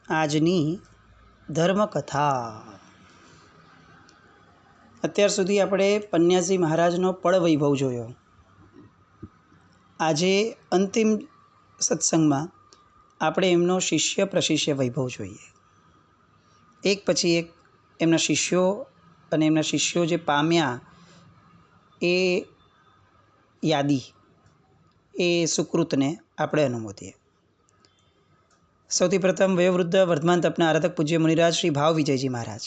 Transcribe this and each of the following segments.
આજની ધર્મકથા. અત્યાર સુધી આપણે પન્યાસી મહારાજનો પળ વૈભવ જોયો. આજે અંતિમ સત્સંગમાં આપણે એમનો શિષ્ય પ્રશિષ્ય વૈભવ જોઈએ. એક પછી એક એમના શિષ્યો અને એમના શિષ્યો જે પામ્યા એ યાદી, એ સુકૃતને આપણે અનુમોદીએ. સૌથી પ્રથમ વયોવૃદ્ધ વર્ધમાન તપના આરાધક પૂજ્ય મુનિરાજ શ્રી ભાવ વિજયજી મહારાજ.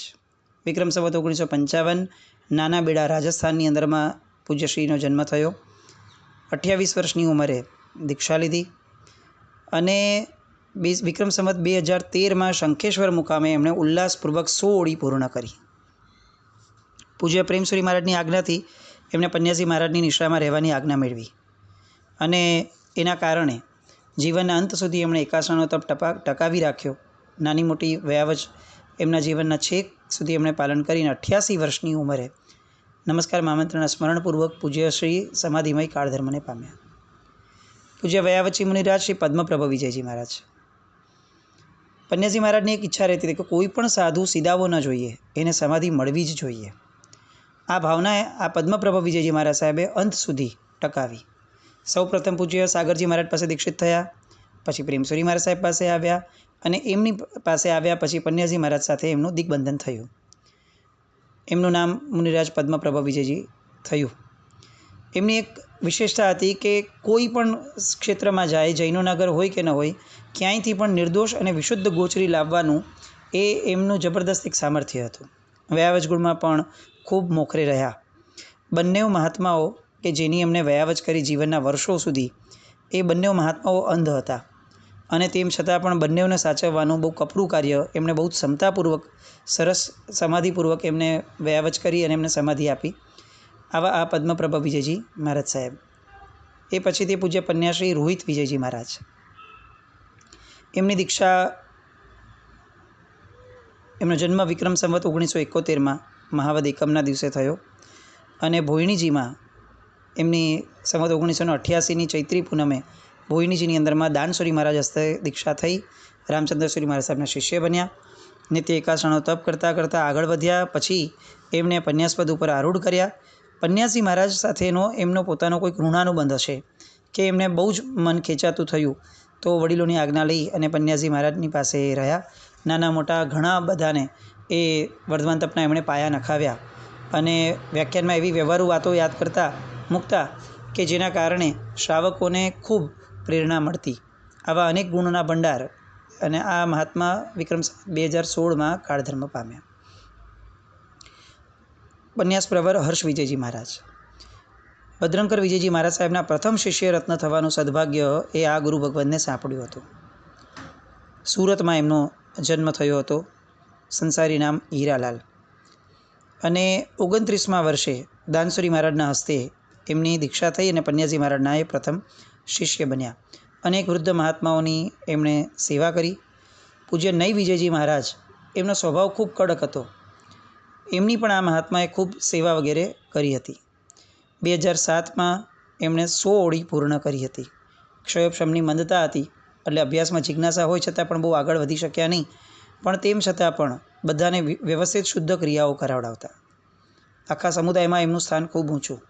વિક્રમ સંવત 1955 નાના બેડા રાજસ્થાનની અંદરમાં પૂજ્યશ્રીનો જન્મ થયો. 28 વર્ષની ઉંમરે દીક્ષા લીધી અને વિક્રમ સંવત 2013 શંખેશ્વર મુકામે એમણે ઉલ્લાસપૂર્વક 100 ઓળી પૂર્ણ કરી. પૂજ્ય પ્રેમસુરી મહારાજની આજ્ઞાથી એમણે પન્યાસી મહારાજની નિશ્રામાં રહેવાની આજ્ઞા મેળવી અને એના કારણે જીવનના અંત સુધી એમણે એકાસણનો તપ ટકાવી રાખ્યો. નાની મોટી વયાવજ એમના જીવનના છેક સુધી એમણે પાલન કરીને 88 વર્ષની ઉંમરે નમસ્કાર આમંત્રણના સ્મરણપૂર્વક પૂજ્ય શ્રી સમાધિમય કાળધર્મને પામ્યા. પૂજ્ય વયાવચી મુનિરાજ શ્રી પદ્મપ્રભ વિજયજી મહારાજ. પન્યાસી મહારાજની એક ઈચ્છા રહેતી હતી કે કોઈ પણ સાધુ સીધાવો ન જોઈએ, એને સમાધિ મળવી જ જોઈએ. આ ભાવના આ પદ્મપ્રભ વિજયજી મહારાજ સાહેબે અંત સુધી ટકાવી. સૌ પ્રથમ પૂજ્ય સાગરજી મહારાજ પાસે દીક્ષિત થયા, પછી પ્રેમસુરી મહારાજ સાહેબ પાસે આવ્યા અને એમની પાસે આવ્યા પછી પન્યાસી મહારાજ સાથે એમનું દિગ્બંધન થયું. એમનું નામ મુનિરાજ પદ્મપ્રભ વિજયજી થયું. એમની એક વિશેષતા હતી કે કોઈ પણ ક્ષેત્રમાં જાય, જૈનોનગર હોય કે ન હોય, ક્યાંયથી પણ નિર્દોષ અને વિશુદ્ધ ગોચરી લાવવાનું એ એમનું જબરદસ્ત એક સામર્થ્ય હતું. વયાવજ ગુણમાં પણ ખૂબ મોખરે રહ્યા. બંને મહાત્માઓ કે જેની એમને વયાવજ કરી જીવનના વર્ષો સુધી, એ બંને મહાત્માઓ અંધ હતા અને તેમ છતાં પણ બંનેઓને સાચવવાનું બહુ કપરું કાર્ય એમણે બહુ ક્ષમતાપૂર્વક, સરસ સમાધિપૂર્વક એમને વયાવજ કરી અને એમને સમાધિ આપી. આવા આ પદ્મપ્રભ વિજયજી મહારાજ સાહેબ. એ પછી તે પૂજ્ય પન્યાશ્રી રોહિત વિજયજી મહારાજ. એમની દીક્ષા, એમનો જન્મ વિક્રમ સંવત 1971 મહાવદ એકમના દિવસે થયો અને ભોયણીજીમાં એમની સંવત 1988ની ચૈત્રી પૂનમે ભોયણીજીની અંદરમાં દાનસુરી મહારાજ હસ્તે દીક્ષા થઈ. રામચંદ્રસુરી મહારાજ સાહેબના શિષ્ય બન્યા. નિત્ય એકાસણો તપ કરતાં કરતાં આગળ વધ્યા. પછી એમને પન્યાસપદ ઉપર આરૂઢ કર્યા. પન્યાસી મહારાજ સાથેનો એમનો પોતાનો કોઈક ઋણાનુબંધ હશે કે એમને બહુ જ મન ખેંચાતું થયું તો વડીલોની આજ્ઞા લઈ અને પન્યાસી મહારાજની પાસે રહ્યા. નાના મોટા ઘણા બધાને એ વર્ધમાન તપના એમણે પાયા નખાવ્યા અને વ્યાખ્યાનમાં એવી વ્યવહારુ વાતો યાદ કરતા મૂકતા કે જેના કારણે શ્રાવકોને ખૂબ પ્રેરણા મળતી. આવા અનેક ગુણોના ભંડાર અને આ મહાત્મા વિક્રમ 2016 કાળધર્મ પામ્યા. પન્યાસ પ્રવર હર્ષ વિજયજી મહારાજ. ભદ્રંકર વિજયજી મહારાજ સાહેબના પ્રથમ શિષ્ય રત્ન થવાનું સદભાગ્ય એ આ ગુરુ ભગવાનને સાંપડ્યું હતું. સુરતમાં એમનો જન્મ થયો હતો. સંસારી નામ હીરાલાલ. અને 29મા વર્ષે દાનસુરી મહારાજના હસ્તે એમની દીક્ષા થઈ અને પન્યાસી મહારાજના એ પ્રથમ શિષ્ય બન્યા. અનેક વૃદ્ધ મહાત્માઓની એમણે સેવા કરી. પૂજ્ય નઈ વિજયજી મહારાજ, એમનો સ્વભાવ ખૂબ કડક હતો. એમની પણ આ મહાત્માએ ખૂબ સેવા વગેરે કરી હતી. 2007 એમણે 100 ઓળી પૂર્ણ કરી હતી. ક્ષયોપશમની મંદતા હતી એટલે અભ્યાસમાં જિજ્ઞાસા હોય છતાં પણ બહુ આગળ વધી શક્યા નહીં. પણ તેમ છતાં પણ બધાને વ્યવસ્થિત શુદ્ધ ક્રિયાઓ કરાવડાવતા. આખા સમુદાયમાં એમનું સ્થાન ખૂબ ઊંચું.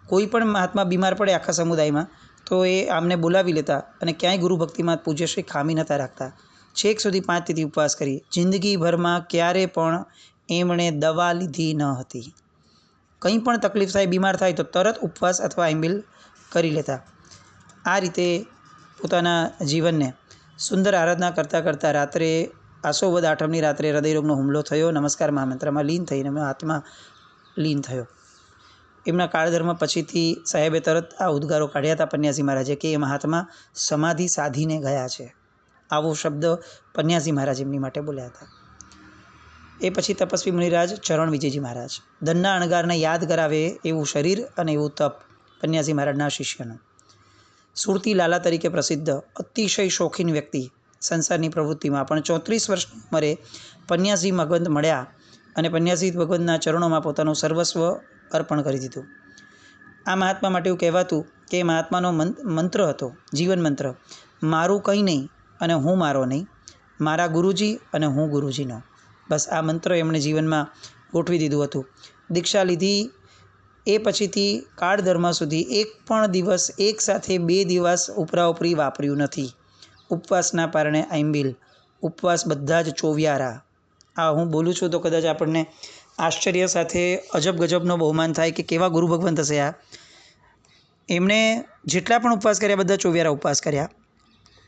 કોઈ પણ મહાત્મા બીમાર પડે આખા સમુદાયમાં તો એ આમને બોલાવી લેતા અને ક્યાંય ગુરુભક્તિમાં પૂજ્યશ્રી ખામી નહોતા રાખતા. છેક સુધી 5 તિથિ ઉપવાસ કરી. જિંદગીભરમાં ક્યારે પણ એમણે દવા લીધી ન હતી. કંઈ પણ તકલીફ થાય, બીમાર થાય તો તરત ઉપવાસ અથવા આંબિલ કરી લેતા. આ રીતે પોતાના જીવનને સુંદર આરાધના કરતાં કરતાં રાત્રે આસોવદ આઠમની રાત્રે હૃદયરોગનો હુમલો થયો. નમસ્કાર મહામંત્રમાં લીન થઈને એમનો આત્મા લીન થયો. એમના કાળધર્મ પછીથી સાહેબે તરત આ ઉદ્ગારો કાઢ્યા હતા પન્યાસી મહારાજે કે એ મહાત્મા સમાધિ સાધીને ગયા છે. આવો શબ્દ પન્યાસી મહારાજ એમની માટે બોલ્યા હતા. એ પછી તપસ્વી મુનિરાજ ચરણ વિજયજી મહારાજ. ધનના અણગારને યાદ કરાવે એવું શરીર અને એવું તપ પન્યાસી મહારાજના શિષ્યનું. સુરતી લાલા તરીકે પ્રસિદ્ધ, અતિશય શોખીન વ્યક્તિ. સંસારની પ્રવૃત્તિમાં પણ 34 વર્ષની ઉંમરે પન્યાસી ભગવંત મળ્યા અને પન્યાસી ભગવંતના ચરણોમાં પોતાનું સર્વસ્વ અર્પણ કરી દીધું. આ મહાત્મા માટે એવું કહેવાતું કે મહાત્માનો મંત્ર હતો, જીવન મંત્ર, મારું કંઈ નહીં અને હું મારો નહીં, મારા ગુરુજી અને હું ગુરુજીનો. બસ આ મંત્ર એમણે જીવનમાં ગોઠવી દીધું હતું. દીક્ષા લીધી એ પછીથી કાળધર્મ સુધી એક પણ દિવસ એક સાથે 2 દિવસ ઉપરાઉપરી વાપર્યું નથી. ઉપવાસના પારણે આંબિલ, ઉપવાસ બધા જ 24. આ હું બોલું છું તો કદાચ આપણને આશ્ચર્ય સાથે અજબ ગજબનો બહુમાન થાય કે કેવા ગુરુ ભગવાન થશે આ. એમણે જેટલા પણ ઉપવાસ કર્યા બધા 24 ઉપવાસ કર્યા.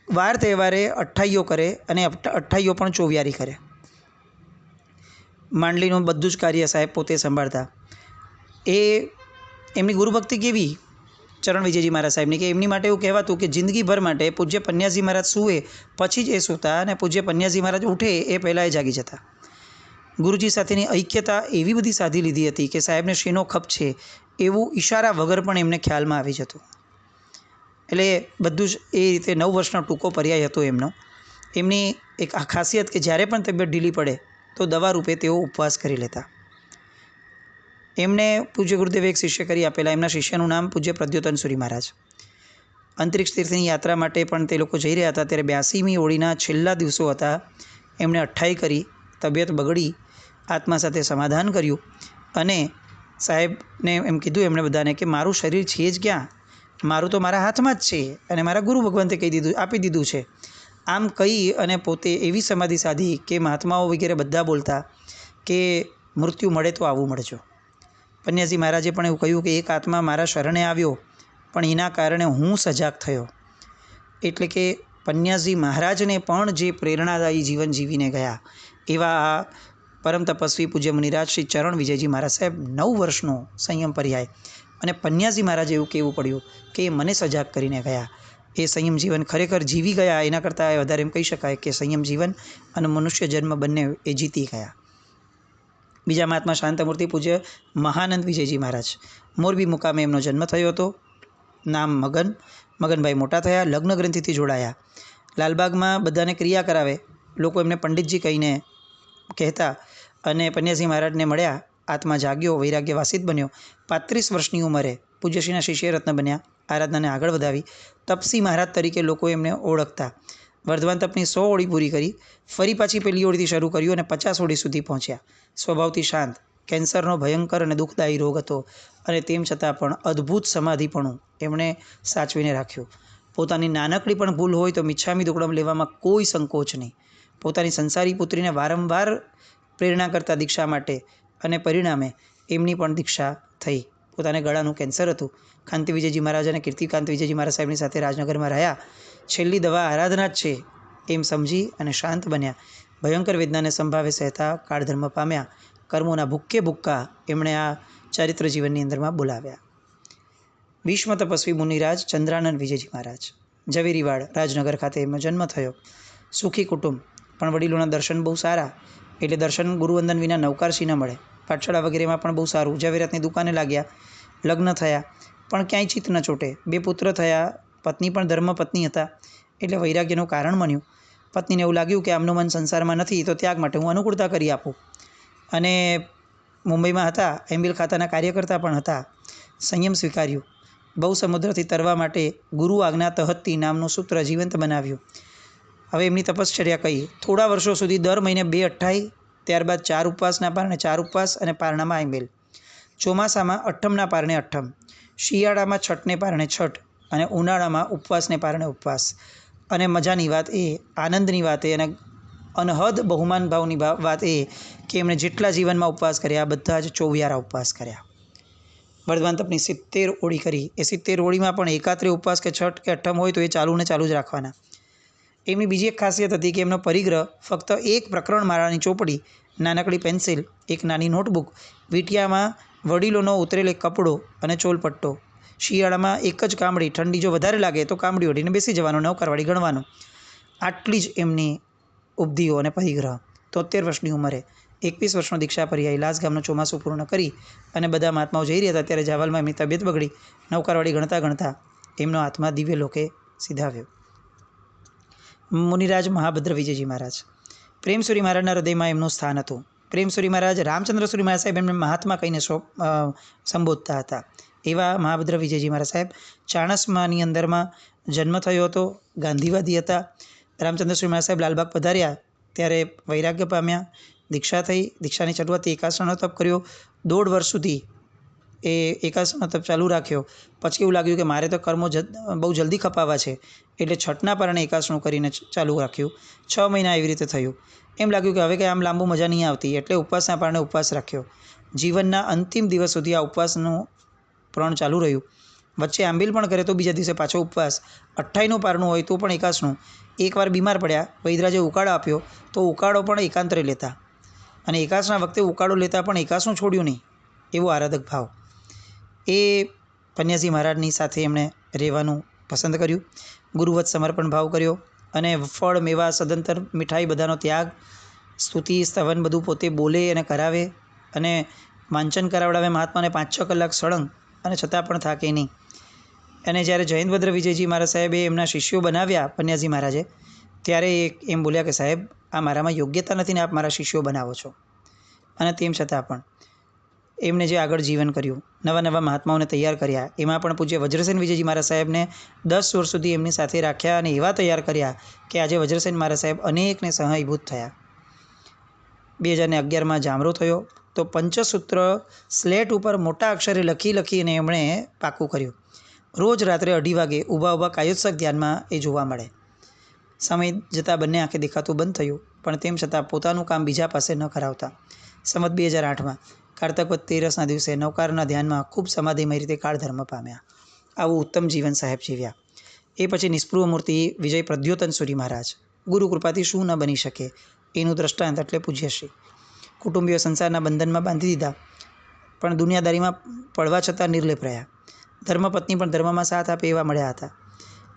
વાર તહેવારે અઠ્ઠાઈઓ કરે અને અઠ્ઠાઈઓ પણ 24 કરે. માંડલીનું બધું જ કાર્ય સાહેબ પોતે સંભાળતા. એ એમની ગુરુભક્તિ કેવી ચરણ વિજયજી મહારાજ સાહેબની કે એમની માટે એવું કહેવાતું કે જિંદગીભર માટે પૂજ્ય પન્યાજી મહારાજ સૂવે પછી જ એ સૂતા અને પૂજ્ય પન્યાજી મહારાજ ઉઠે એ પહેલાં એ જાગી જતા. ગુરુજી સાથેની ઐક્યતા એવી બધી સાધી લીધી હતી કે સાહેબને શેનો ખપ છે એવું ઈશારા વગર પણ એમને ખ્યાલમાં આવી જતું. એટલે બધું જ એ રીતે 9 વર્ષનો ટૂંકો પર્યાય હતો એમનો. એમની એક આ ખાસિયત કે જ્યારે પણ તબિયત ઢીલી પડે તો દવા રૂપે તેઓ ઉપવાસ કરી લેતા. એમને પૂજ્ય ગુરુદેવે એક શિષ્ય કરી આપેલા. એમના શિષ્યનું નામ પૂજ્ય પ્રદ્યોતન સુરી મહારાજ. અંતરિક્ષ તીર્થની યાત્રા માટે પણ તે લોકો જઈ રહ્યા હતા ત્યારે 82મી ઓળીના છેલ્લા દિવસો હતા. એમણે અઠ્ઠાઈ કરી, તબિયત બગડી, આત્મા સાથે સમાધાન કર્યું અને સાહેબને એમ કીધું એમણે બધાને કે મારું શરીર છે જ ક્યાં, મારું તો મારા હાથમાં જ છે અને મારા ગુરુ ભગવંતે આપી દીધું છે. આમ કહી અને પોતે એવી સમાધિ સાધી કે મહાત્માઓ વગેરે બધા બોલતા કે મૃત્યુ મળે તો આવું મળજો. પન્યાજી મહારાજે પણ એવું કહ્યું કે એક આત્મા મારા શરણે આવ્યો પણ એના કારણે હું સજાગ થયો. એટલે કે પન્યાજી મહારાજને પણ જે પ્રેરણાદાયી જીવન જીવીને ગયા એવા આ પરમ તપસ્વી પૂજ્ય મુનિરાજ શ્રી ચરણ વિજયજી મહારાજ સાહેબ 9 વર્ષનો સંયમ પર્યાય અને પન્યાજી મહારાજે એવું કહેવું પડ્યું કે એ મને સજાગ કરીને ગયા. એ સંયમ જીવન ખરેખર જીવી ગયા. એના કરતાં વધારે એમ કહી શકાય કે સંયમ જીવન અને મનુષ્ય જન્મ બંને એ જીતી ગયા. બીજા મહાત્મા શાંતમૂર્તિ પૂજ્ય મહાનંદ વિજયજી મહારાજ. મોરબી મુકામે એમનો જન્મ થયો હતો. નામ મગનભાઈ મોટા થયા, લગ્ન ગ્રંથિથી જોડાયા. લાલબાગમાં બધાને ક્રિયા કરાવે, લોકો એમને પંડિતજી કહીને કહેતા અને પન્યાજી મહારાજને મળ્યા. આત્મા જાગ્યો, વૈરાગ્ય વાસિત બન્યો. 35 વર્ષની ઉંમરે પૂજ્યશ્રીના શિષ્ય રત્ન બન્યા. આરાધનાને આગળ વધાવી. તપસી મહારાજ તરીકે લોકો એમને ઓળખતા. વર્ધમાન તપની 100 ઓળી પૂરી કરી. ફરી પાછી પહેલી ઓળીથી શરૂ કર્યું અને 50 ઓળી સુધી પહોંચ્યા. સ્વભાવથી શાંત. કેન્સરનો ભયંકર અને દુઃખદાયી રોગ હતો અને તેમ છતાં પણ અદ્ભુત સમાધિપણું એમણે સાચવીને રાખ્યું. પોતાની નાનકડી પણ ભૂલ હોય તો મિચ્છામી દુક્કડમ લેવામાં કોઈ સંકોચ નહીં. પોતાની સંસારી પુત્રીને વારંવાર પ્રેરણા કરતા દીક્ષા માટે અને પરિણામે એમની પણ દીક્ષા થઈ. પોતાને ગળાનું કેન્સર હતું. કાંતિ વિજયજી મહારાજ અને કીર્તિકાંત વિજયજી મહારાજ સાહેબની સાથે રાજનગરમાં રહ્યા. છેલ્લી દવા આરાધના જ છે એમ સમજી અને શાંત બન્યા. ભયંકર વેદનાને સંભાવે સહેતા કાળધર્મ પામ્યા. કર્મોના ભૂક્કે ભૂક્કા એમણે આ ચારિત્ર જીવનની અંદરમાં બોલાવ્યા. વિશ્વ તપસ્વી મુનિરાજ ચંદ્રાનંદ વિજયજી મહારાજ. ઝવેરીવાડ રાજનગર ખાતે એમનો જન્મ થયો. સુખી કુટુંબ પણ વડીલોના દર્શન બહુ સારા. એટલે દર્શન ગુરુવંદન વિના નવકારશી ન મળે. પાઠશાળા વગેરેમાં પણ બહુ સારું. ઝવેરાતની દુકાને લાગ્યા. લગ્ન થયા પણ ક્યાંય ચિત્ત ન ચોટે. 2 પુત્ર થયા. પત્ની પણ ધર્મપત્ની હતા એટલે વૈરાગ્યનું કારણ બન્યું. પત્નીને એવું લાગ્યું કે આમનું મન સંસારમાં નથી તો ત્યાગ માટે હું અનુકૂળતા કરી આપું. અને મુંબઈમાં હતા, એમ્બિલ ખાતાના કાર્યકર્તા પણ હતા. સંયમ સ્વીકાર્યું. બહુ સમુદ્રથી તરવા માટે ગુરુ આજ્ઞા તહત્તી નામનું સૂત્ર જીવંત બનાવ્યું. હવે એમની તપશ્ચર્યા કહી. થોડા વર્ષો સુધી દર મહિને 2 અઠ્ઠાઈ, ત્યારબાદ 4 ઉપવાસના પારણે 4 ઉપવાસ અને પારણામાં આંબેલ. ચોમાસામાં અઠ્ઠમના પારણે અઠ્ઠમ, શિયાળામાં છઠને પારણે છઠ અને ઉનાળામાં ઉપવાસને પારણે ઉપવાસ. અને મજાની વાત એ, આનંદની વાત એ અને અનહદ બહુમાન ભાવની વાત એ કે એમણે જેટલા જીવનમાં ઉપવાસ કર્યા બધા જ 24 ઉપવાસ કર્યા. વર્ધમાન તપની 70 ઓળી કરી. એ 70 ઓળીમાં પણ એકાત્રે ઉપવાસ કે છઠ કે અઠ્ઠમ હોય તો એ ચાલુ જ રાખવાના. એમની બીજી એક ખાસિયત હતી કે એમનો પરિગ્રહ ફક્ત એક પ્રકરણ માળાની ચોપડી, નાનકડી પેન્સિલ, એક નાની નોટબુક, વીંટિયામાં વડીલોનો ઉતરેલ એક કપડો અને ચોલપટ્ટો. શિયાળામાં એક જ કામળી, ઠંડી જો વધારે લાગે તો કામળી ઓઢીને બેસી જવાનું, નવકારવાળી ગણવાનું. આટલી જ એમની ઉપધિઓ અને પરિગ્રહ. 73 વર્ષની ઉંમરે 21 વર્ષનો દીક્ષા પર્યાય લાસ ગામનું ચોમાસું પૂર્ણ કરી અને બધા મહાત્માઓ જઈ રહ્યા હતા ત્યારે જાવલમાં એમની તબિયત બગડી. નવકારવાળી ગણતા એમનો આત્મા દિવ્ય લોકે સિધાવ્યો. મુનિરાજ મહાભદ્ર વિજયજી મહારાજ. પ્રેમસુરી મહારાજના હૃદયમાં એમનું સ્થાન હતું. પ્રેમસુરી મહારાજ રામચંદ્રસુરી મહારાજ સાહેબ એમને મહાત્મા કહીને સંબોધતા હતા. એવા મહાભદ્ર વિજયજી મહારાજ સાહેબ ચાણસ્માની અંદરમાં જન્મ થયો હતો. ગાંધીવાદી હતા. રામચંદ્રશ્રી મહારાજ સાહેબ લાલબાગ પધાર્યા ત્યારે વૈરાગ્ય પામ્યા, દીક્ષા થઈ. દીક્ષાની શરૂઆતથી એકાસણનો તપ કર્યો. 1.5 વર્ષ સુધી એ એકાસણનો તપ ચાલુ રાખ્યો. પછી એવું લાગ્યું કે મારે તો કર્મો બહુ જલ્દી ખપાવા છે, એટલે છઠના પારણે એકાસણું કરીને ચાલુ રાખ્યું. 6 મહિના એવી રીતે થયું. એમ લાગ્યું કે હવે કંઈ આમ લાંબુ મજા નહીં આવતી, એટલે ઉપવાસના પારણે ઉપવાસ રાખ્યો. જીવનના અંતિમ દિવસ સુધી આ ઉપવાસનું પ્રણ ચાલુ રહ્યું. વચ્ચે આંબીલ પણ કરે તો બીજા દિવસે પાછો ઉપવાસ. 28નું પારણું હોય તો પણ એકાસણું. એકવાર બીમાર પડ્યા, વૈદ્યરાજે ઉકાળો આપ્યો તો ઉકાળો પણ એકાંતરે લેતા, અને એકાસના વખતે ઉકાળો લેતા પણ એકાસણું છોડ્યું નહીં. એવો આરાધક ભાવ. એ પન્યાજી મહારાજની સાથે એમણે રહેવાનું પસંદ કર્યું. ગુરુવત સમર્પણ ભાવ કર્યો, અને ફળ, મેવા, સદંતર, મીઠાઈ બધાનો ત્યાગ, સ્તુતિ, સ્તવન બધું પોતે બોલે અને કરાવે, અને વાંચન કરાવડાવે મહાત્માને 5-6 કલાક સળંગ, અને છતાં પણ થાકે નહીં. અને જ્યારે જયંતભદ્ર વિજયજી મહારાજ સાહેબે એમના શિષ્યો બનાવ્યા પન્યાજી મહારાજે, ત્યારે એમ બોલ્યા કે સાહેબ, આ મારામાં યોગ્યતા નથી ને આપ મારા શિષ્યો બનાવો છો. અને તેમ છતાં પણ એમણે જે આગળ જીવન કર્યું, નવા નવા મહાત્માઓને તૈયાર કર્યા, એમાં પણ પૂજ્ય વજ્રસેન વિજયજી મહારાજ સાહેબને 10 વર્ષ સુધી એમની સાથે રાખ્યા અને એવા તૈયાર કર્યા કે આજે વજ્રસેન મહારાજ સાહેબ અનેકને સહાયભૂત થયા. 2011માં જામરો થયો તો પંચસૂત્ર સ્લેટ ઉપર મોટા અક્ષરે લખીને એમણે પાકું કર્યું. રોજ રાત્રે 2:30 વાગે ઊભા કાયોત્સક ધ્યાનમાં એ જોવા મળે. સમય જતાં બંને આંખે દેખાતું બંધ થયું, પણ તેમ છતાં પોતાનું કામ બીજા પાસે ન કરાવતા. સંવત 2008માં કારતક વદ 13ના દિવસે નવકારના ધ્યાનમાં ખૂબ સમાધિમય રીતે કાળધર્મ પામ્યા. આવું ઉત્તમ જીવન સાહેબ જીવ્યા. એ પછી નિસ્પૃહ મૂર્તિ વિજય પ્રદ્યોતન સુરી મહારાજ. ગુરુ કૃપાથી શું ન બની શકે એનું દ્રષ્ટાંત એટલે પૂજ્યશ્રી. કુટુંબીઓ સંસારના બંધનમાં બાંધી દીધા, પણ દુનિયાદારીમાં પડવા છતાં નિર્લેપ રહ્યા. ધર્મપત્ની પણ ધર્મમાં સાથ આપે એવા મળ્યા હતા,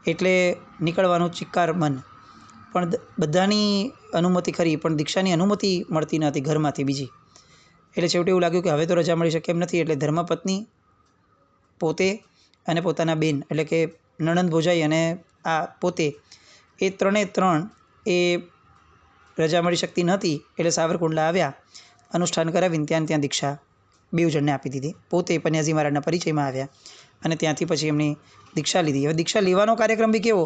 એટલે નીકળવાનું ચિક્કાર મન. પણ બધાની અનુમતિ ખરી, પણ દીક્ષાની અનુમતિ મળતી નહોતી ઘરમાંથી બીજી. એટલે છેવટે એવું લાગ્યું કે હવે તો રજા મળી શકે એમ નથી. એટલે ધર્મપત્ની, પોતે અને પોતાના બેન એટલે કે નણંદ ભોજાઈ અને આ પોતે, એ 3 એ રજા મળી શકતી નહોતી. એટલે સાવરકુંડલા આવ્યા, અનુષ્ઠાન કરાવીને ત્યાં દીક્ષા 2 જણને આપી દીધી. પોતે પન્યાજી મહારાજના પરિચયમાં આવ્યા અને ત્યાંથી પછી એમની દીક્ષા લીધી. હવે દીક્ષા લેવાનો કાર્યક્રમ બી કેવો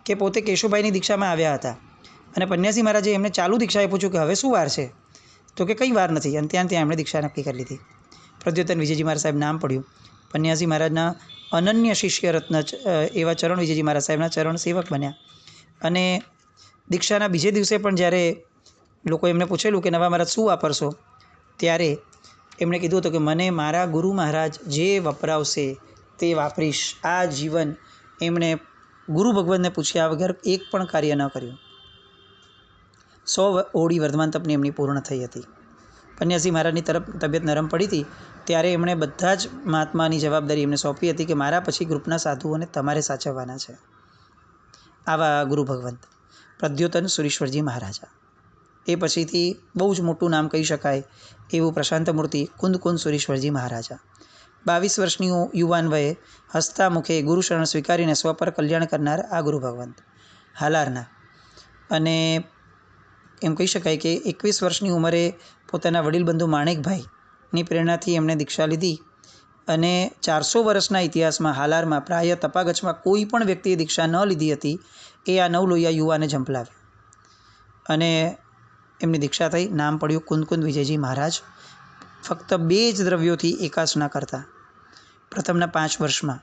કે પોતે કેશુભાઈની દીક્ષામાં આવ્યા હતા, અને પન્યાજી મહારાજે એમને ચાલુ દીક્ષાએ પૂછ્યું કે હવે શું વાર છે, તો કે કંઈ વાર નથી. અને ત્યાં એમણે દીક્ષા નક્કી કરી લીધી. પ્રદ્યોતન વિજયજી મહારાજ સાહેબ નામ પડ્યું. પન્યાજી મહારાજના અનન્ય શિષ્ય રત્ન એવા ચરણ વિજયજી મહારાજ સાહેબના ચરણ સેવક બન્યા. અને દીક્ષાના બીજે દિવસે પણ જ્યારે લોકો એમને પૂછેલું કે નવા મહારાજ શું વાપરશો, ત્યારે એમણે કીધું હતું કે મને મારા ગુરુ મહારાજ જે વપરાવશે તે વાપરીશ. આ જીવન એમણે ગુરુ ભગવંતને પૂછ્યા વગર એક પણ કાર્ય ન કર્યું. 100 ઓળી વર્ધમાન તપની એમની પૂર્ણ થઈ હતી. પન્યાજી મહારાજની તબિયત નરમ પડી હતી, ત્યારે એમણે બધા જ મહાત્માની જવાબદારી એમને સોંપી હતી કે મારા પછી ગ્રુપના સાધુઓને તમારે સાચવવાના છે. આવા ગુરુ ભગવંત પ્રદ્યોતન સુરીશ્વરજી મહારાજા. એ પછીથી બહુ જ મોટું નામ કહી શકાય એવું પ્રશાંત મૂર્તિ કુંદ સુરીશ્વરજી મહારાજા. 22 વર્ષની યુવાન વયે હસતા મુખે ગુરુશરણ સ્વીકારીને સ્વપર કલ્યાણ કરનાર આ ગુરુ ભગવંત હાલારના. અને એમ કહી શકાય કે 21 વર્ષની ઉંમરે પોતાના વડીલ બંધુ માણેકભાઈની પ્રેરણાથી એમણે દીક્ષા લીધી. અને 400 વર્ષના ઇતિહાસમાં હાલારમાં પ્રાય તપાગચમાં કોઈ પણ વ્યક્તિએ દીક્ષા ન લીધી હતી એ આ નવલોહિયા યુવાને ઝંપલાવ્યો. અને એમની દીક્ષા થઈ. નામ પડ્યું કુંદ વિજયજી મહારાજ. ફક્ત 2 જ દ્રવ્યોથી એકાસના કરતા પ્રથમના 5 વર્ષમાં.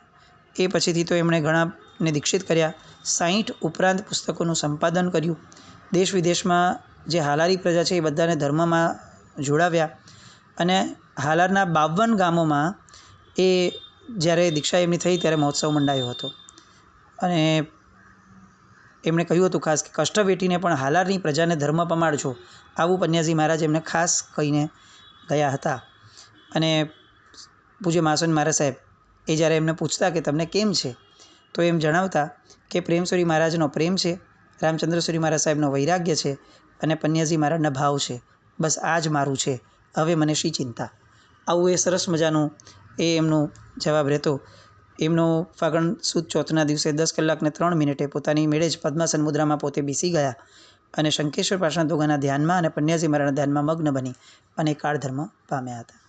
એ પછીથી તો એમણે ઘણાને દીક્ષિત કર્યા. 60 ઉપરાંત પુસ્તકોનું સંપાદન કર્યું. દેશ વિદેશમાં જે હાલારી પ્રજા છે એ બધાને ધર્મમાં જોડાવ્યા. અને હાલારના 52 ગામોમાં એ જ્યારે દીક્ષા એમની થઈ ત્યારે મહોત્સવ મંડાયો હતો. અને એમણે કહ્યું હતું ખાસ કે કષ્ટ વેઠીને પણ હાલારની પ્રજાને ધર્મ પમાડજો, આવું પન્યાજી મહારાજ એમને ખાસ કહીને ગયા હતા. અને પૂજ્ય માસન મહારાજ સાહેબ એ જ્યારે એમને પૂછતા કે તમને કેમ છે, તો એમ જણાવતા કે પ્રેમસુરી મહારાજનો પ્રેમ છે, રામચંદ્રસુરી મહારાજ સાહેબનો વૈરાગ્ય છે, અને પન્યાજી મહારાજના ભાવ છે. બસ આ જ મારું છે, હવે મને શી ચિંતા. આવું એ સરસ મજાનું એ એમનો જવાબ રહેતો. એમનો ફાગણ સુદ ચોથના દિવસે 10 કલાકને 3 મિનિટે પોતાની મેળે જ પદ્માસન મુદ્રામાં પોતે બેસી ગયા અને શંકેશ્વર પાષાણ ધોગાના ધ્યાનમાં અને પન્યાજી મહારાજના ધ્યાનમાં મગ્ન બની અને કાળધર્મ પામ્યા હતા.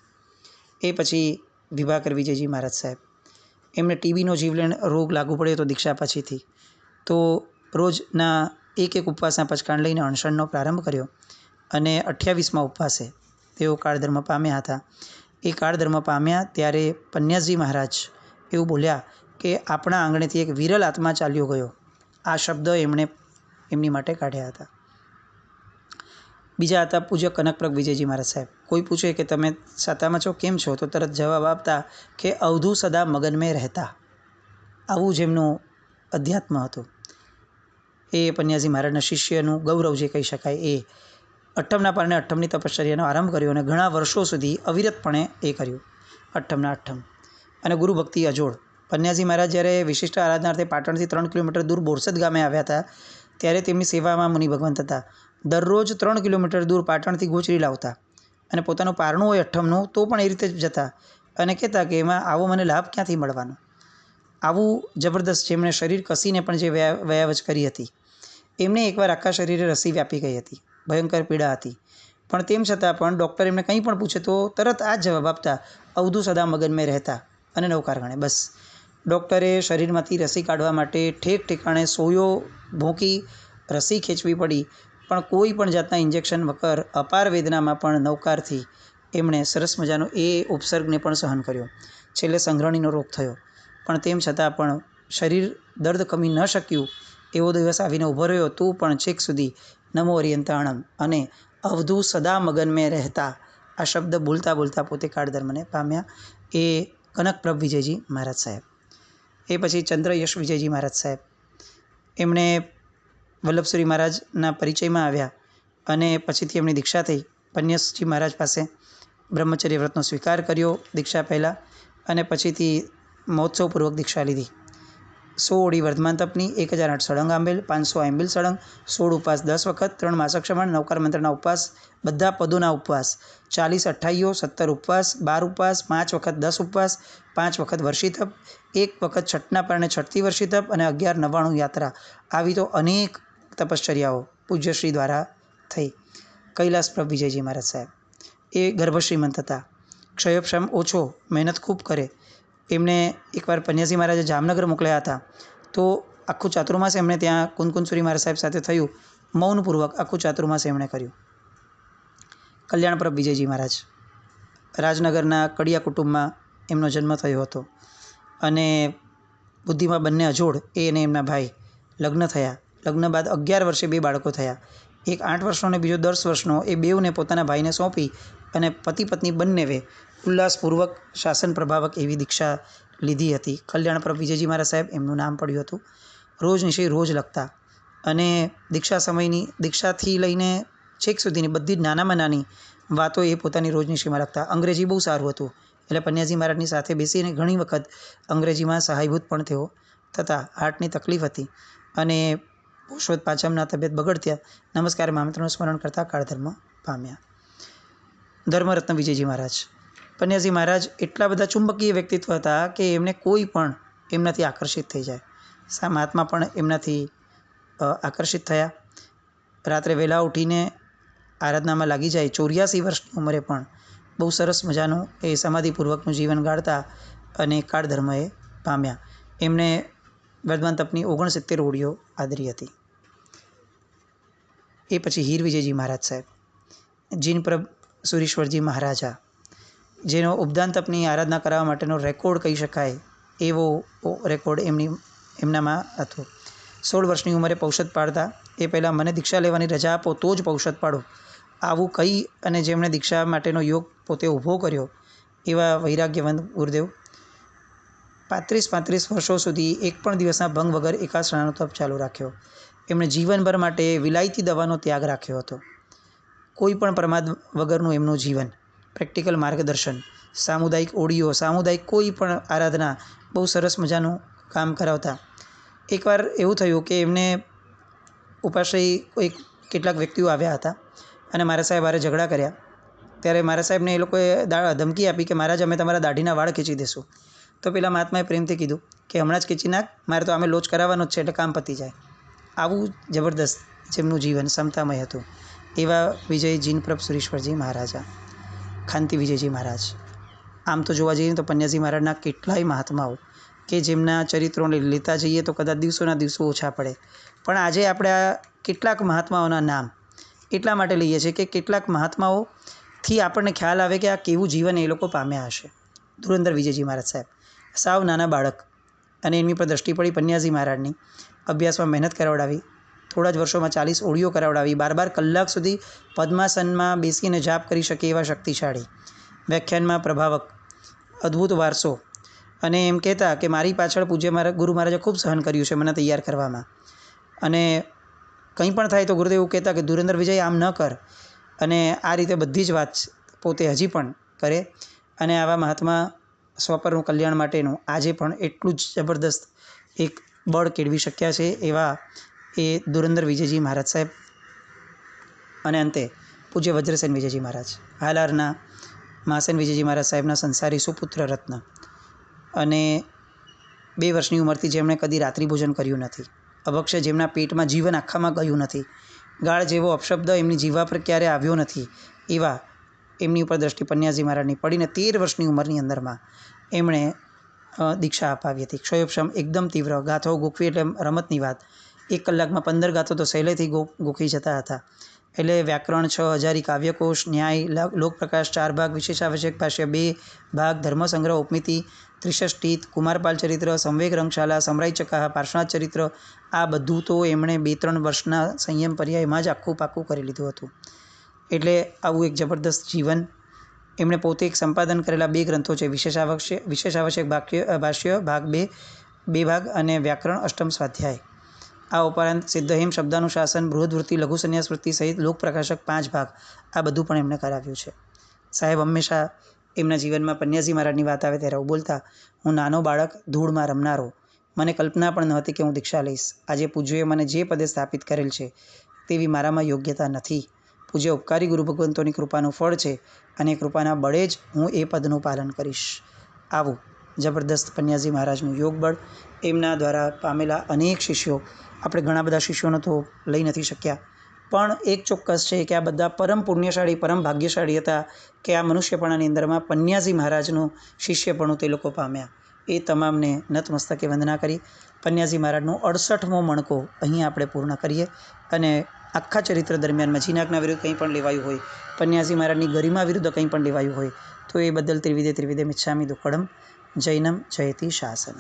એ પછી વિભાકર વિજયજી મહારાજ સાહેબ, એમને ટીબીનો જીવલેણ રોગ લાગુ પડ્યો હતો દીક્ષા પછીથી. તો રોજના એક ઉપવાસના પચકાણ લઈને અણસરનો પ્રારંભ કર્યો અને 28મા ઉપવાસે તેઓ કાળધર્મ પામ્યા હતા. એ કાળધર્મ પામ્યા ત્યારે પન્યાસજી મહારાજ એવું બોલ્યા કે આપણા આંગણેથી એક વિરલ આત્મા ચાલ્યો ગયો. આ શબ્દ એમણે એમની માટે કાઢ્યા હતા. બીજા હતા પૂજ્ય કનકપ્રભ વિજયજી મહારાજ સાહેબ. કોઈ પૂછે કે તમે સાતામાં છો, કેમ છો, તો તરત જવાબ આપતા કે અવધૂ સદા મગન મેં રહેતા. આવું જેમનું અધ્યાત્મ હતું. એ પન્યાસજી મહારાજના શિષ્યનું ગૌરવ જે કહી શકાય. એ અઠ્ઠમના પારણે અઠ્ઠમની તપશ્ચર્યાનો આરંભ કર્યો અને ઘણા વર્ષો સુધી અવિરતપણે એ કર્યું અઠ્ઠમના અઠ્ઠમ. અને ગુરુભક્તિ અજોડ. પન્યાસજી મહારાજ જ્યારે વિશિષ્ટ આરાધનાર્થે પાટણથી 3 કિલોમીટર દૂર બોરસદ ગામે આવ્યા હતા ત્યારે તેમની સેવામાં મુનિ ભગવંત હતા. દરરોજ 3 કિલોમીટર દૂર પાટણથી ગોચરી લાવતા અને પોતાનું પારણું હોય અઠ્ઠમનું તો પણ એ રીતે જ જતા અને કહેતા કે એમાં આવો મને લાભ ક્યાંથી મળવાનો. આવું જબરદસ્ત જેમણે શરીર કસીને પણ જે વ્યાયાવચ કરી હતી. એમને એકવાર આખા શરીરે રસી વ્યાપી ગઈ હતી. ભયંકર પીડા હતી. પણ તેમ છતાં પણ ડૉક્ટર એમને કંઈ પણ પૂછે તો તરત આ જ જવાબ આપતા, અવધૂ સદા મગન મેં રહેતા અને નવકાર ગણે. બસ ડૉક્ટરે શરીરમાંથી રસી કાઢવા માટે ઠેક ઠેકાણે સોયો ભોંકી રસી ખેંચવી પડી, પણ કોઈ પણ જાતના ઇન્જેક્શન વગર અપાર વેદનામાં પણ નવકારથી એમણે સરસ મજાનો એ ઉપસર્ગને પણ સહન કર્યો. છેલ્લે સંઘરણીનો રોગ થયો, પણ તેમ છતાં પણ શરીર દર્દ કમી ન શક્યું. એવો દિવસ આવીને ઊભો રહ્યો તો પણ છેક સુધી નમો અરિયંતાણમ અને અવધૂ સદા મગન મેં રહેતા આ શબ્દ બોલતા બોલતા પોતે કાળધર્મને પામ્યા. એ કનકપ્રભ વિજયજી મહારાજ સાહેબ. એ પછી ચંદ્રયશ વિજયજી મહારાજ સાહેબ. એમણે વલ્લભસુરી મહારાજના પરિચયમાં આવ્યા અને પછીથી એમની દીક્ષા થઈ. પન્યાસજી મહારાજ પાસે બ્રહ્મચર્ય વ્રતનો સ્વીકાર કર્યો દીક્ષા પહેલાં અને પછીથી મહોત્સવપૂર્વક દીક્ષા લીધી. 100 ઓળી વર્ધમાન તપની, 1008 સળંગ આંબેલ, 500 આંબેલ સળંગ, 16 ઉપવાસ 10 વખત, 3 માસક શ્રવણ, નવકાર મંત્રના ઉપવાસ, બધા પદોના ઉપવાસ, 40 અઠ્ઠાઈઓ, 17 ઉપવાસ, 12 ઉપવાસ, 5 વખત 10 ઉપવાસ, 5 વખત વર્ષી તપ, 1 વખત છઠના પારણે છઠથી વર્ષી તપ અને 1199 યાત્રા. આવી તો અનેક તપશ્ચર્યાઓ પૂજ્યશ્રી દ્વારા થઈ. કૈલાસપ્રભ વિજયજી મહારાજ સાહેબ. એ ગર્ભશ્રીમંત હતા. ક્ષયોક્ષમ ઓછો, મહેનત ખૂબ કરે. એમને એકવાર પન્યાસજી મહારાજે જામનગર મોકલ્યા હતા તો આખું ચાતુર્માસ એમણે ત્યાં કુંદકુંદસુરી મહારાજ સાહેબ સાથે થયું. મૌનપૂર્વક આખું ચાતુર્માસ એમણે કર્યું. કલ્યાણપ્રભ વિજયજી મહારાજ. રાજનગરના કડિયા કુટુંબમાં એમનો જન્મ થયો હતો અને બુદ્ધિમાં બંને અજોડ. એ અને એમના ભાઈ લગ્ન થયા. લગ્ન બાદ 11 વર્ષે 2 બાળકો થયા. એક 8 વર્ષનો અને બીજો 10 વર્ષનો. એ બેઉને પોતાના ભાઈને સોંપી અને પતિ પત્ની બંનેવે ઉલ્લાસપૂર્વક શાસન પ્રભાવક એવી દીક્ષા લીધી હતી. કલ્યાણપ્રભ વિજયજી મહારાજ સાહેબ એમનું નામ પડ્યું હતું. રોજ નિશય રોજ લખતા અને દીક્ષા સમયની દીક્ષાથી લઈને છેક સુધીની બધી જ નાનામાં નાની વાતો એ પોતાની રોજ નિશયમાં લખતા. અંગ્રેજી બહુ સારું હતું એટલે પન્યાસજી મહારાજની સાથે બેસીને ઘણી વખત અંગ્રેજીમાં સહાયભૂત પણ તેઓ થતા. હાર્ટની તકલીફ હતી અને પુરુષોત્તમ પાંચમના તબિયત બગડત્યા નમસ્કાર મહામંત્રનું સ્મરણ કરતાં કાળધર્મ પામ્યા. ધર્મરત્ન વિજયજી મહારાજ. પન્યાસજી મહારાજ એટલા બધા ચુંબકીય વ્યક્તિત્વ હતા કે એમને કોઈ પણ એમનાથી આકર્ષિત થઈ જાય. મહાત્મા પણ એમનાથી આકર્ષિત થયા. રાત્રે વહેલા ઉઠીને આરાધનામાં લાગી જાય. 84 વર્ષની ઉંમરે પણ બહુ સરસ મજાનું એ સમાધિપૂર્વકનું જીવન ગાળતા અને કાળધર્મ એ પામ્યા. એમને વર્ધમાન તપની 69 ઓળીઓ આદરી હતી. એ પછી હીર વિજયજી મહારાજ સાહેબ. જીનપ્રભ સુરીશ્વરજી મહારાજા, જેનો ઉપદાન તપની આરાધના કરાવવા માટેનો રેકોર્ડ કહી શકાય એવો રેકોર્ડ એમનામાં હતો. 16 વર્ષની ઉંમરે પૌષધ પાડતા. એ પહેલાં મને દીક્ષા લેવાની રજા આપો તો જ પૌષધ પાડો આવું કહી અને જેમણે દીક્ષા માટેનો યોગ પોતે ઊભો કર્યો એવા વૈરાગ્યવંત ગુરુદેવ 35 વર્ષો સુધી એક પણ દિવસના ભંગ વગર એકાસણાનો તપ ચાલુ રાખ્યો. એમણે જીવનભર માટે વિલાયતી દવાનો ત્યાગ રાખ્યો હતો. કોઈ પણ પ્રમાદ વગરનું એમનું જીવન, પ્રેક્ટિકલ માર્ગદર્શન, સામુદાયિક ઓડીઓ, સામુદાયિક કોઈ પણ આરાધના બહુ સરસ મજાનું કામ કરાવતા. એકવાર એવું થયું કે એમને ઉપાશ્રય કેટલાક વ્યક્તિઓ આવ્યા હતા અને મારા સાહેબ હારે ઝઘડા કર્યા. ત્યારે મારા સાહેબને એ લોકોએ ધમકી આપી કે મહારાજ અમે તમારા દાઢીના વાળ ખેંચી દઈશું. તો પેલા મહાત્માએ પ્રેમથી કીધું કે હમણાં જ ખેંચી નાખ, મારે તો આમે લોચ કરાવવાનો જ છે એટલે કામ પતી જાય. આવું જબરદસ્ત જેમનું જીવન સમતામય હતું એવા વિજય જીનપ્રભ સુરીશ્વરજી મહારાજા. ખાંતિ વિજયજી મહારાજ. આમ તો જોવા જઈએ તો પન્યાસજી મહારાજના કેટલાય મહાત્માઓ કે જેમના ચરિત્રોને લેતા જઈએ તો કદાચ દિવસોના દિવસો ઓછા પડે, પણ આજે આપણે આ કેટલાક મહાત્માઓના નામ એટલા માટે લઈએ છીએ કે કેટલાક મહાત્માઓથી આપણને ખ્યાલ આવે કે આ કેવું જીવન એ લોકો પામ્યા હશે. ધુરંધર વિજયજી મહારાજ સાહેબ સાવ નાના બાળક, અને એમની પર દ્રષ્ટિ પડી પન્યાજી મહારાજની. અભ્યાસમાં મહેનત કરાવડાવી, થોડા જ વર્ષોમાં 40 ઓળીઓ કરાવડાવી, 12 કલાક સુધી પદ્માસનમાં બેસીને જાપ કરી શકે એવા શક્તિશાળી, વ્યાખ્યાનમાં પ્રભાવક, અદ્ભુત વારસો. અને એમ કહેતા કે મારી પાછળ પૂજ્ય મારા ગુરુ મહારાજે ખૂબ સહન કર્યું છે મને તૈયાર કરવામાં. અને કંઈ પણ થાય તો ગુરુદેવ એવું કહેતા કે ધુરંધર વિજય આમ ન કર, અને આ રીતે બધી જ વાત પોતે હજી પણ કરે. અને આવા મહાત્મા સ્વપરનું કલ્યાણ માટેનું આજે પણ એટલું જ જબરદસ્ત એક બળ કેળવી શક્યા છે એવા એ ધુરંધર વિજયજી મહારાજ સાહેબ. અને અંતે પૂજ્ય વજ્રસેન વિજયજી મહારાજ, હાલારના મહાસેન વિજયજી મહારાજ સાહેબના સંસારી સુપુત્ર રત્ન, અને 2 વર્ષની ઉંમરથી જેમણે કદી રાત્રિ ભોજન કર્યું નથી, અભક્ષ્ય જેમના પેટમાં જીવન આખામાં ગયું નથી, ગાળ જેવો અપશબ્દ એમની જીવા પર ક્યારે આવ્યો નથી, એવા એમની ઉપર દ્રષ્ટિ પન્યાજી મહારાજની પડીને 13 વર્ષની ઉંમરની અંદરમાં એમણે દીક્ષા અપાવી હતી. ક્ષયોક્ષમ એકદમ તીવ્ર ગાથો ગોખવી એટલે રમતની વાત. 1 કલાકમાં 15 ગાથો તો સહેલેથી ગોખી જતા હતા. એટલે વ્યાકરણ 6 હજારી, કાવ્યકોશ, ન્યાય, લોકપ્રકાશ 4 ભાગ, વિશેષાવશ્યક ભાષ્ય 2 ભાગ, ધર્મસંગ્રહ, ઉપમિતિ, ત્રિષષ્ટિત, કુમારપાલ ચરિત્ર, સંવેગ રંગશાલા, સમરાઈ ચકાહા, પાર્શ્વનાથ ચરિત્ર, આ બધું તો એમણે 2-3 વર્ષના સંયમ પર્યાયમાં જ આખું પાકું કરી લીધું હતું. એટલે આવું એક જબરદસ્ત જીવન. એમણે પોતે એક સંપાદન કરેલા 2 ગ્રંથો છે, વિશેષાવશ્યક ભાષ્ય ભાગ 2 ભાગ, અને વ્યાકરણ અષ્ટમ સ્વાધ્યાય. આ ઉપરાંત સિદ્ધહેમ, શબ્દાનુશાસન, બૃહદવૃત્તિ, લઘુ સંન્યાસ વૃત્તિ સહિત લોકપ્રકાશક 5 ભાગ, આ બધું પણ એમણે કરાવ્યું છે. સાહેબ હંમેશા એમના જીવનમાં પન્યાજી મહારાજની વાત આવે ત્યારે બોલતા, હું નાનો બાળક, ધૂળમાં રમનારો, મને કલ્પના પણ નહોતી કે હું દીક્ષા લઈશ. આજે પૂજ્યોએ મને જે પદે સ્થાપિત કરેલ છે તેવી મારામાં યોગ્યતા નથી. પૂજ્ય ઉપકારી ગુરુ ભગવંતોની કૃપાનું ફળ છે, અને કૃપાના બળે જ હું એ પદનું પાલન કરીશ. આવું જબરદસ્ત પન્યાજી મહારાજનું યોગબળ, એમના દ્વારા પામેલા અનેક શિષ્યો. આપણે ઘણા બધા શિષ્યોનો તો લઈ નથી શક્યા, પણ એક ચોક્કસ છે કે આ બધા પરમ પુણ્યશાળી, પરમ ભાગ્યશાળી હતા કે આ મનુષ્યપણાની અંદરમાં પન્યાજી મહારાજનું શિષ્યપણું તે લોકો પામ્યા. એ તમામને નતમસ્તકે વંદના કરી પન્યાજી મહારાજનો 68મો મણકો અહીં આપણે પૂર્ણ કરીએ. અને આખા ચરિત્ર દરમિયાન મજીનાગના વિરુદ્ધ કંઈ પણ લેવાયું હોય, પન્યાજી મહારાજની ગરિમા વિરુદ્ધ કંઈ પણ લેવાયું હોય તો એ બદલ ત્રિવિધે મિચ્છામિ દુક્કડમ. જૈનમ જયતિ શાસનમ.